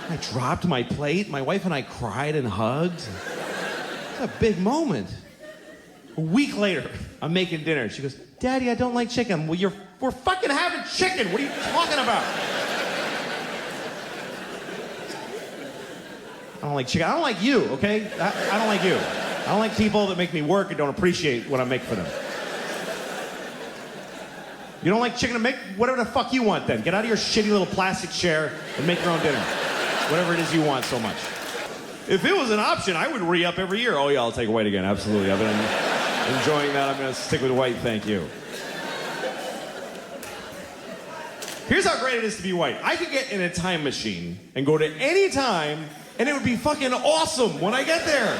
I dropped my plate. My wife and I cried and hugged. It's a big moment. A week later, I'm making dinner. She goes, Daddy, I don't like chicken. Well, we're fucking having chicken. What are you talking about? I don't like chicken. I don't like you, okay? I don't like you. I don't like people that make me work and don't appreciate what I make for them. You don't like chicken? Make whatever the fuck you want then. Get out of your shitty little plastic chair and make your own dinner. Whatever it is you want so much. If it was an option, I would re-up every year. Oh yeah, I'll take white again, absolutely. I've been enjoying that. I'm gonna stick with white, thank you. Here's how great it is to be white. I could get in a time machine and go to any time, and it would be fucking awesome when I get there.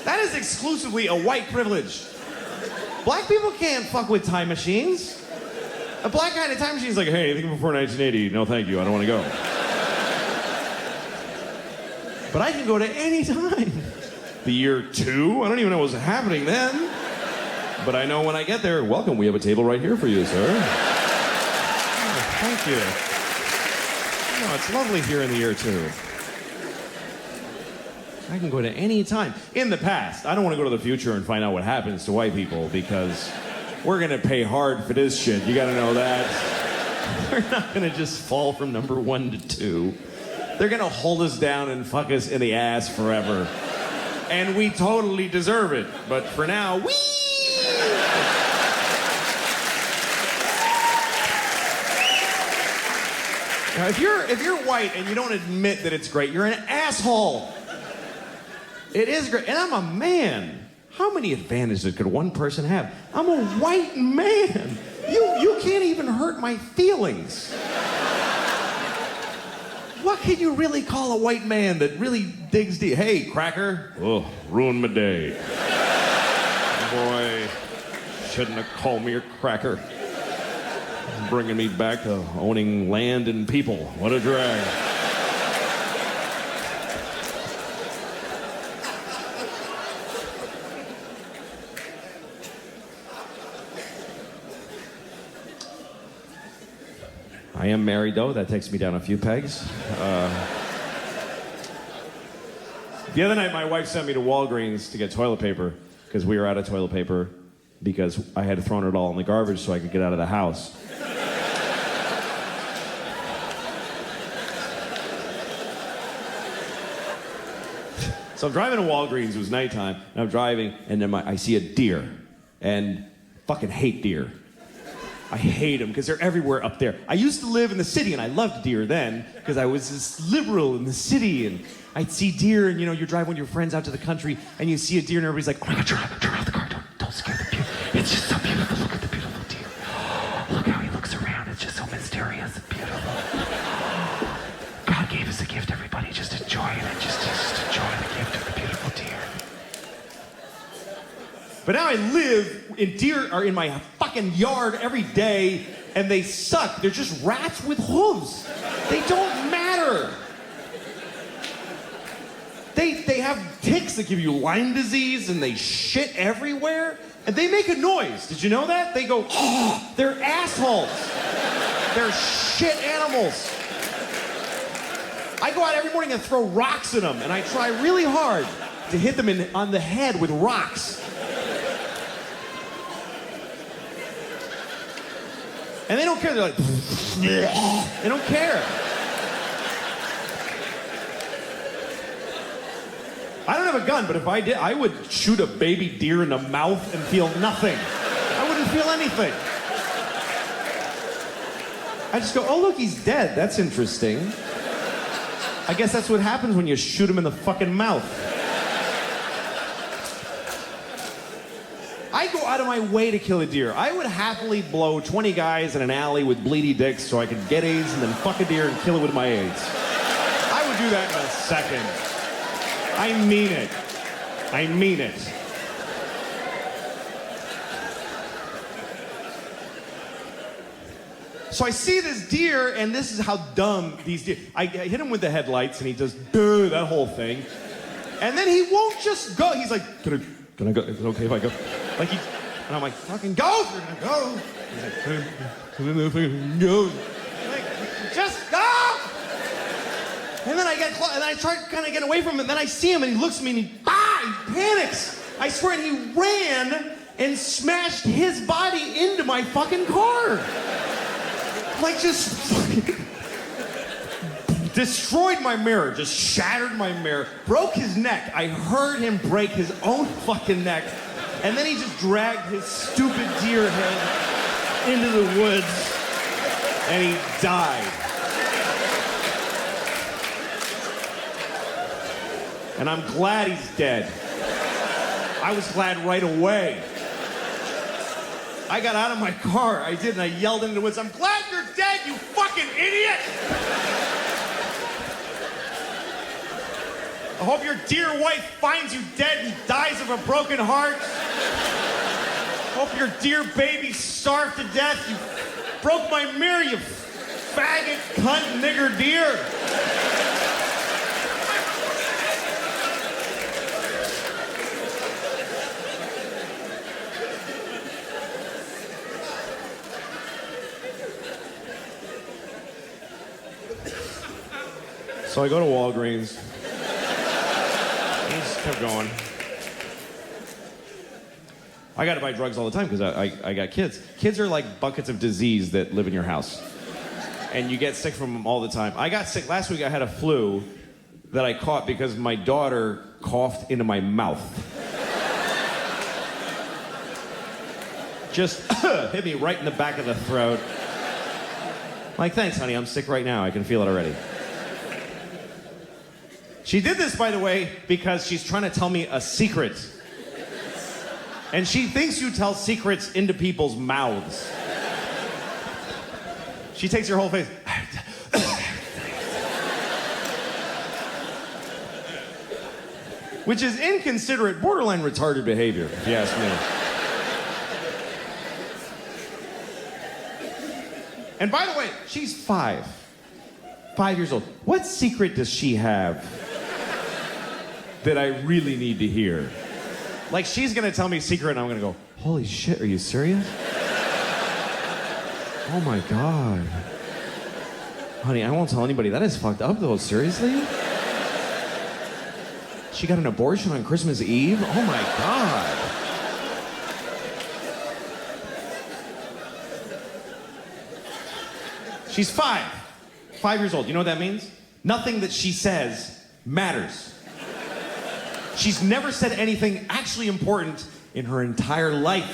That is exclusively a white privilege. Black people can't fuck with time machines. A black guy in a time machine is like, hey, anything before 1980? No, thank you, I don't want to go. But I can go to any time. The year 2, I don't even know what's happening then. But I know when I get there, welcome, we have a table right here for you, sir. Oh, thank you. Oh, it's lovely here in the year 2. I can go to any time. In the past, I don't want to go to the future and find out what happens to white people because we're going to pay hard for this shit. You got to know that. We're not going to just fall from number 1 to 2. They're going to hold us down and fuck us in the ass forever. And we totally deserve it. But for now, whee! Now, if you're white and you don't admit that it's great, you're an asshole. It is great. And I'm a man. How many advantages could one person have? I'm a white man. You can't even hurt my feelings. What can you really call a white man that really digs deep? Hey, cracker. Oh, ruined my day. Boy, shouldn't have called me a cracker. Bringing me back to owning land and people. What a drag. I am married, though. That takes me down a few pegs. The other night, my wife sent me to Walgreens to get toilet paper because we were out of toilet paper because I had thrown it all in the garbage so I could get out of the house. So I'm driving to Walgreens. It was nighttime, and I'm driving, and then I see a deer, and fucking hate deer. I hate them because they're everywhere up there. I used to live in the city and I loved deer then because I was this liberal in the city and I'd see deer and you drive with your friends out to the country and you see a deer and everybody's like, oh my God, turn off the car, don't scare the deer. It's just so beautiful, look at the beautiful deer. Look how he looks around, it's just so mysterious and beautiful. God gave us a gift, everybody, just enjoy it and just enjoy the gift of the beautiful deer. But now I live in deer are in my fucking yard every day, and they suck. They're just rats with hooves. They don't matter. They have ticks that give you Lyme disease, and they shit everywhere, and they make a noise. Did you know that? They go, oh, they're assholes. They're shit animals. I go out every morning and throw rocks at them, and I try really hard to hit them on the head with rocks. And they don't care. They're like, they don't care. I don't have a gun, but if I did, I would shoot a baby deer in the mouth and feel nothing. I wouldn't feel anything. I just go, oh, look, he's dead. That's interesting. I guess that's what happens when you shoot him in the fucking mouth. I go out of my way to kill a deer. I would happily blow 20 guys in an alley with bleedy dicks so I could get AIDS and then fuck a deer and kill it with my AIDS. I would do that in a second. I mean it. I mean it. So I see this deer, and this is how dumb these deer... I hit him with the headlights, and he does that whole thing. And then he won't just go. He's like, can I go? Is it okay if I go? Like, And I'm like, fucking go! You're gonna go! He's like, go. I'm like, just go! And then I get close, and I try to kind of get away from him, and then I see him, and he looks at me, and he panics. I swear, and he ran and smashed his body into my fucking car. Like, just fucking destroyed my mirror, just shattered my mirror, broke his neck. I heard him break his own fucking neck, and then he just dragged his stupid deer head into the woods, and he died. And I'm glad he's dead. I was glad right away. I got out of my car, I did, and I yelled into the woods, I'm glad you're dead, you fucking idiot! I hope your dear wife finds you dead and dies of a broken heart. Hope your dear baby starved to death. You broke my mirror, you faggot, cunt, nigger deer. So I go to Walgreens. He just kept going. I gotta buy drugs all the time because I got kids. Kids are like buckets of disease that live in your house. And you get sick from them all the time. I got sick last week. I had a flu that I caught because my daughter coughed into my mouth. Just hit me right in the back of the throat. Like, thanks, honey, I'm sick right now. I can feel it already. She did this, by the way, because she's trying to tell me a secret. And she thinks you tell secrets into people's mouths. She takes your whole face. Which is inconsiderate, borderline retarded behavior, if you ask me. And by the way, she's 5 years old. What secret does she have that I really need to hear? Like, she's gonna tell me a secret and I'm gonna go, holy shit, are you serious? Oh my God. Honey, I won't tell anybody. That is fucked up though, seriously? She got an abortion on Christmas Eve? Oh my God. She's 5 years old. You know what that means? Nothing that she says matters. She's never said anything actually important in her entire life.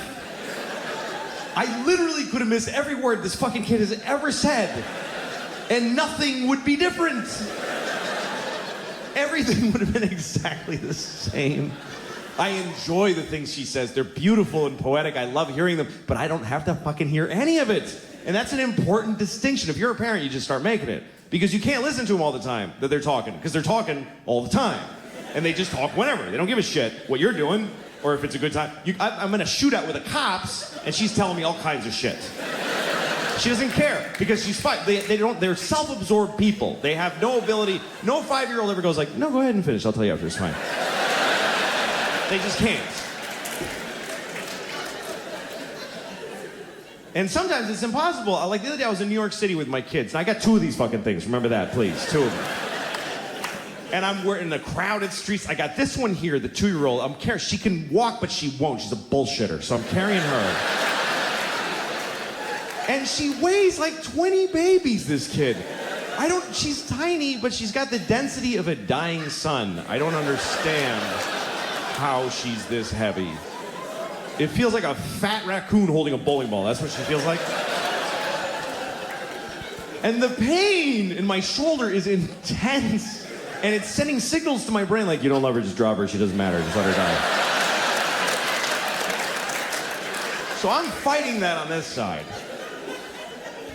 I literally could have missed every word this fucking kid has ever said, and nothing would be different. Everything would have been exactly the same. I enjoy the things she says. They're beautiful and poetic. I love hearing them, but I don't have to fucking hear any of it. And that's an important distinction. If you're a parent, you just start making it. Because you can't listen to them all the time that they're talking, because they're talking all the time. And they just talk whenever. They don't give a shit what you're doing, or if it's a good time. I'm in a shootout with the cops, and she's telling me all kinds of shit. She doesn't care, because she's 5. They're self-absorbed people. They have no ability. No 5-year-old ever goes like, no, go ahead and finish. I'll tell you after. It's fine. They just can't. And sometimes it's impossible. Like the other day, I was in New York City with my kids, and I got 2 of these fucking things. Remember that, please. 2 of them. And we're in the crowded streets. I got this one here, the 2-year-old. I'm carrying. She can walk, but she won't. She's a bullshitter, so I'm carrying her. And she weighs like 20 babies, this kid. She's tiny, but she's got the density of a dying sun. I don't understand how she's this heavy. It feels like a fat raccoon holding a bowling ball. That's what she feels like. And the pain in my shoulder is intense. And it's sending signals to my brain like, you don't love her, just drop her. She doesn't matter. Just let her die. So I'm fighting that on this side.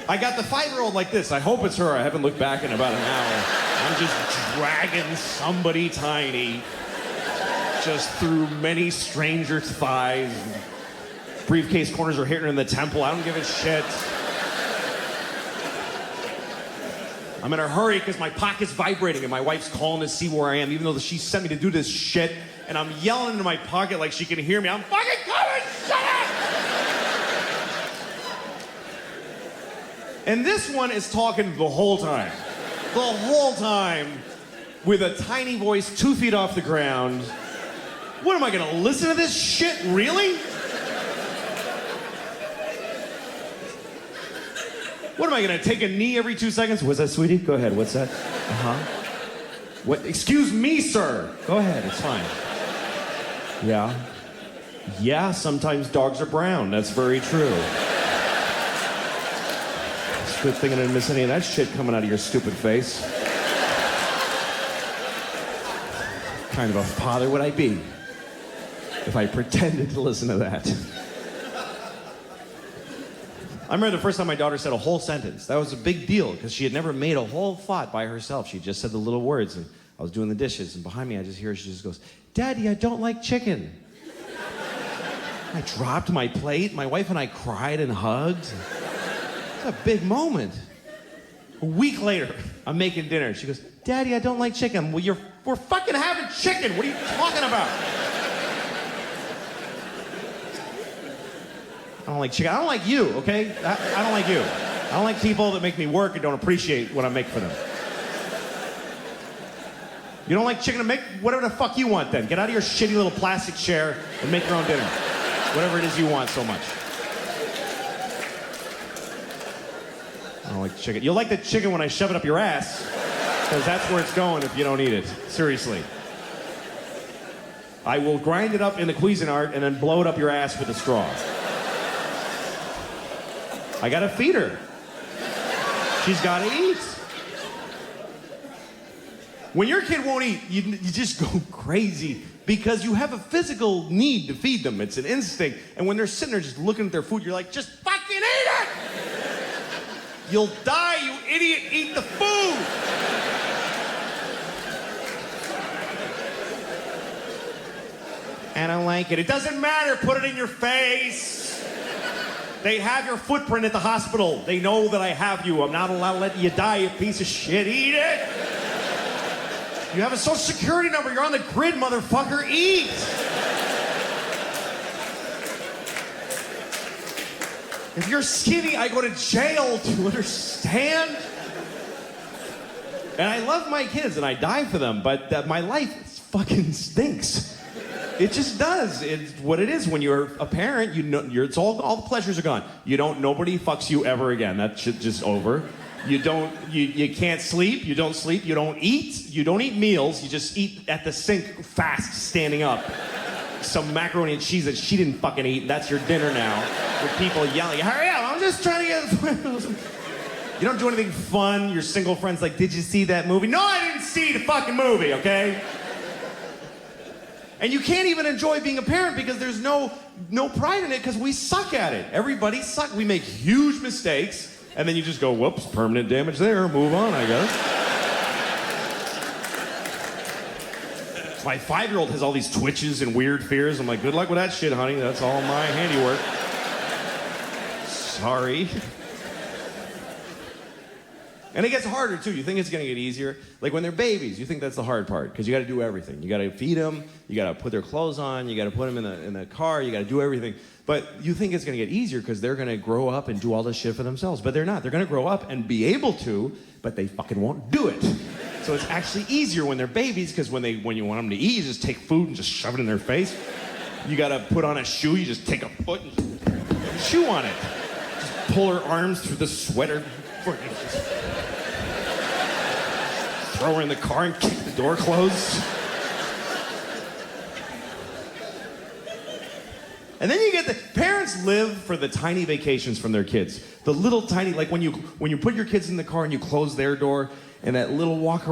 I got the 5-year-old like this. I hope it's her. I haven't looked back in about an hour. I'm just dragging somebody tiny just through many strangers' thighs. Briefcase corners are hitting her in the temple. I don't give a shit. I'm in a hurry because my pocket's vibrating and my wife's calling to see where I am, even though she sent me to do this shit. And I'm yelling into my pocket like she can hear me. I'm fucking coming! Shut up! And this one is talking the whole time. The whole time. With a tiny voice 2 feet off the ground. What am I gonna listen to this shit? Really? What am I gonna take a knee every 2 seconds? What's that, sweetie? Go ahead, what's that? What? Excuse me, sir. Go ahead, it's fine. Yeah. Yeah, sometimes dogs are brown. That's very true. It's a good thing I didn't miss any of that shit coming out of your stupid face. What kind of a father would I be if I pretended to listen to that? I remember the first time my daughter said a whole sentence. That was a big deal because she had never made a whole thought by herself. She just said the little words, and I was doing the dishes, and behind me I just hear her, she just goes, "Daddy, I don't like chicken." I dropped my plate. My wife and I cried and hugged. It's a big moment. A week later, I'm making dinner. She goes, "Daddy, I don't like chicken." Well, we're fucking having chicken. What are you talking about? I don't like chicken. I don't like you, okay? I don't like you. I don't like people that make me work and don't appreciate what I make for them. You don't like chicken, to make whatever the fuck you want then. Get out of your shitty little plastic chair and make your own dinner. Whatever it is you want so much. I don't like chicken. You'll like the chicken when I shove it up your ass, because that's where it's going if you don't eat it. Seriously. I will grind it up in the Cuisinart and then blow it up your ass with a straw. I gotta feed her. She's gotta eat. When your kid won't eat, you just go crazy because you have a physical need to feed them. It's an instinct. And when they're sitting there just looking at their food, you're like, just fucking eat it! You'll die, you idiot. Eat the food! I don't like it. It doesn't matter. Put it in your face. They have your footprint at the hospital. They know that I have you. I'm not allowed to let you die, you piece of shit. Eat it! You have a social security number. You're on the grid, motherfucker. Eat! If you're skinny, I go to jail. Do you understand? And I love my kids, and I die for them, but my life fucking stinks. It just does. It's what it is when you're a parent. You know, it's all the pleasures are gone. Nobody fucks you ever again. That shit just over. You can't sleep. You don't sleep. You don't eat. You don't eat meals. You just eat at the sink fast, standing up. Some macaroni and cheese that she didn't fucking eat. That's your dinner now. With people yelling, "Hurry up! I'm just trying to get." You don't do anything fun. Your single friend's like, "Did you see that movie?" "No, I didn't see the fucking movie." Okay. And you can't even enjoy being a parent because there's no pride in it because we suck at it. Everybody sucks. We make huge mistakes. And then you just go, whoops, permanent damage there, move on, I guess. My 5-year-old has all these twitches and weird fears. I'm like, good luck with that shit, honey. That's all my handiwork. Sorry. And it gets harder, too. You think it's gonna get easier. Like when they're babies, you think that's the hard part, because you gotta do everything. You gotta feed them, you gotta put their clothes on, you gotta put them in the car, you gotta do everything. But you think it's gonna get easier because they're gonna grow up and do all this shit for themselves. But they're not. They're gonna grow up and be able to, but they fucking won't do it. So it's actually easier when they're babies, because when you want them to eat, you just take food and just shove it in their face. You gotta put on a shoe, you just take a foot and chew on it. Just pull her arms through the sweater. Throw her in the car and kick the door closed. And then you get parents live for the tiny vacations from their kids. The little tiny, like when you put your kids in the car and you close their door and that little walk